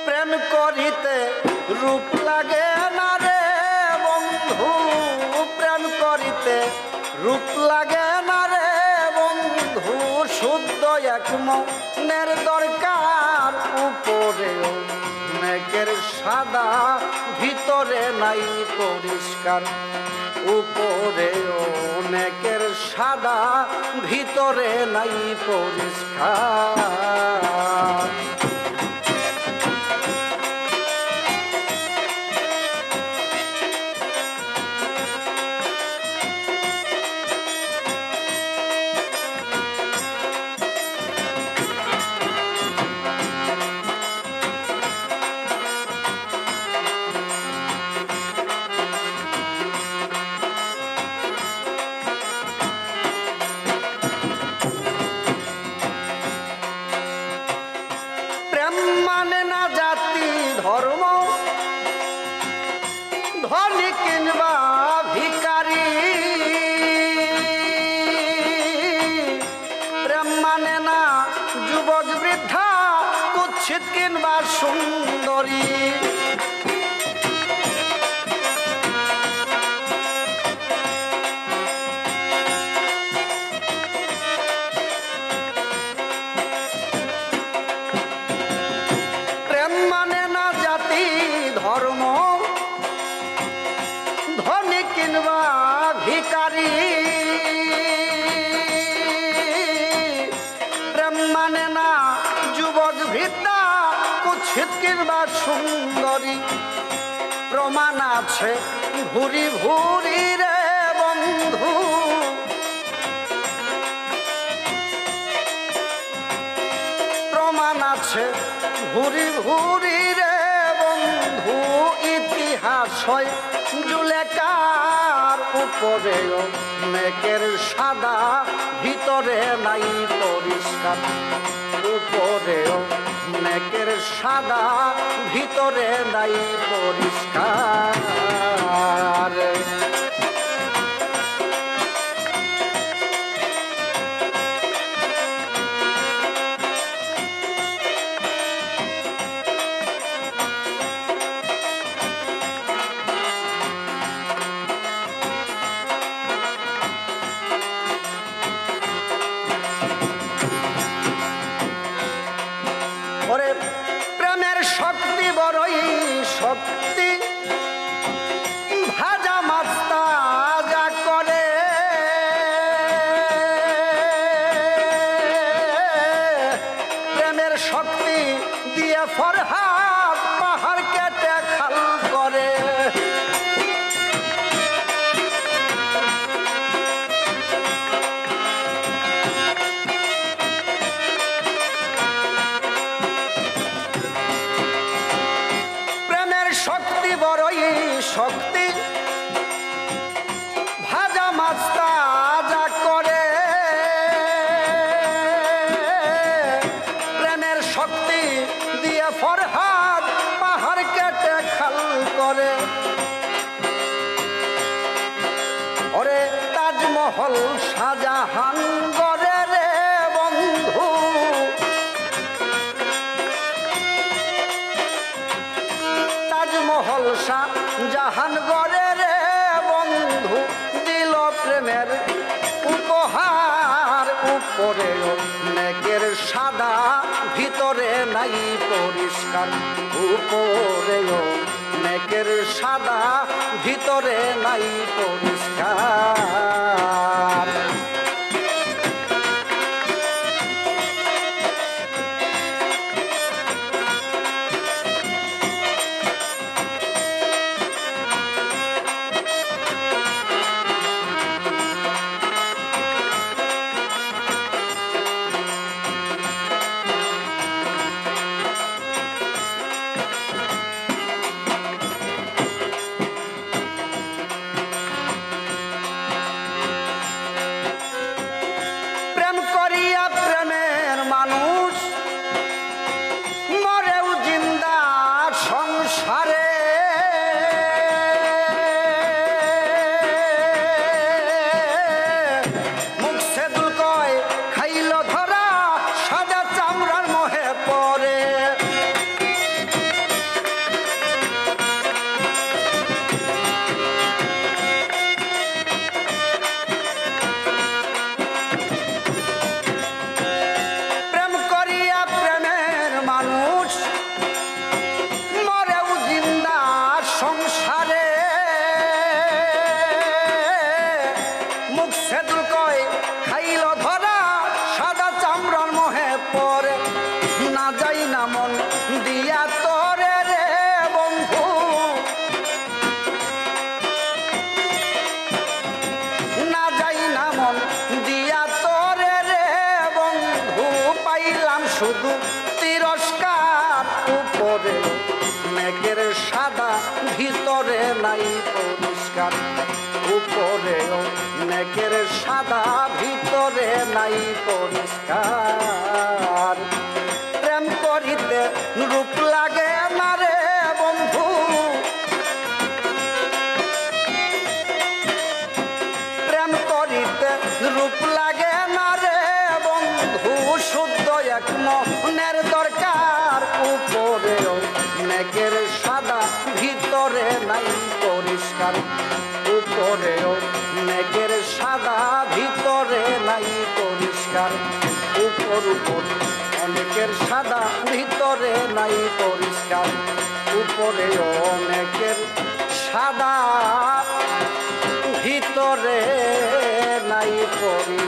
প্রেম করিতে রূপ লাগে না রে বন্ধু, প্রেম করিতে রূপ লাগে না রে বন্ধু, শুদ্ধ এক মনের দরকার। উপরে অনেকের সাদা, ভিতরে নাই পরিষ্কার। উপরে অনেকের সাদা, ভিতরে নাই পরিষ্কার। মানে না জাতি ধর্ম, ধনী কিংবা ভিখারি। প্রেম মানে না যুবক বৃদ্ধা, কুৎসিত কিংবা সুন্দরী। ধর্ম, ধনী কিংবা ভিখারি। প্রেম মানে না যুবক বৃদ্ধা, কুৎসিত কিংবা সুন্দরী। প্রমাণ আছে ভুরি ভুরি রে বন্ধু, প্রমাণ আছে ভুরি ভুরি রে বন্ধু। ইতিহাস হয় জুলেখার, উপরে অনেকের সাদা, ভিতরে নাই পরিষ্কার। উপরে অনেকের সাদা, ভিতরে নাই পরিষ্কার। ওরে প্রেমের শক্তি বড়ই শক্তি, ভাজা মাছ তাজা করে। প্রেমের শক্তি দিয়ে ফরহাদ পাহাড় কেটে খাল করে। শক্তি বড়ই শক্তি, ভাজা মাছ তাজা করে। প্রেমের শক্তি দিয়ে ফরহাদ পাহাড় কেটে খাল করে। ওরে তাজমহল শাহজাহান গড়ে রে বন্ধু, তাজমহল শাহজাহান গড়ে রে বন্ধু। দিল প্রেমের উপহার। উপরে অনেকের সাদা, ভিতরে নাই পরিষ্কার। উপরে অনেকের সাদা, ভিতরে নাই পরিষ্কার। অনেকের সাদা ভিতরে নাই পরিষ্কার। প্রেম করিতে রূপ লাগে না রে বন্ধু, প্রেম করিতে রূপ লাগে না রে বন্ধু, শুদ্ধ এক মনের দরকার। উপরেও মেঘের সাদা ভিতরে নাই পরিষ্কার, উপরেও মেঘের সাদা ভিতরে নাই পরিষ্কার। উপর উপর অনেকের সাদা ভিতরে নাই পরিষ্কার, উপরেও অনেকের সাদা ভিতরে নাই পরিষ্কার।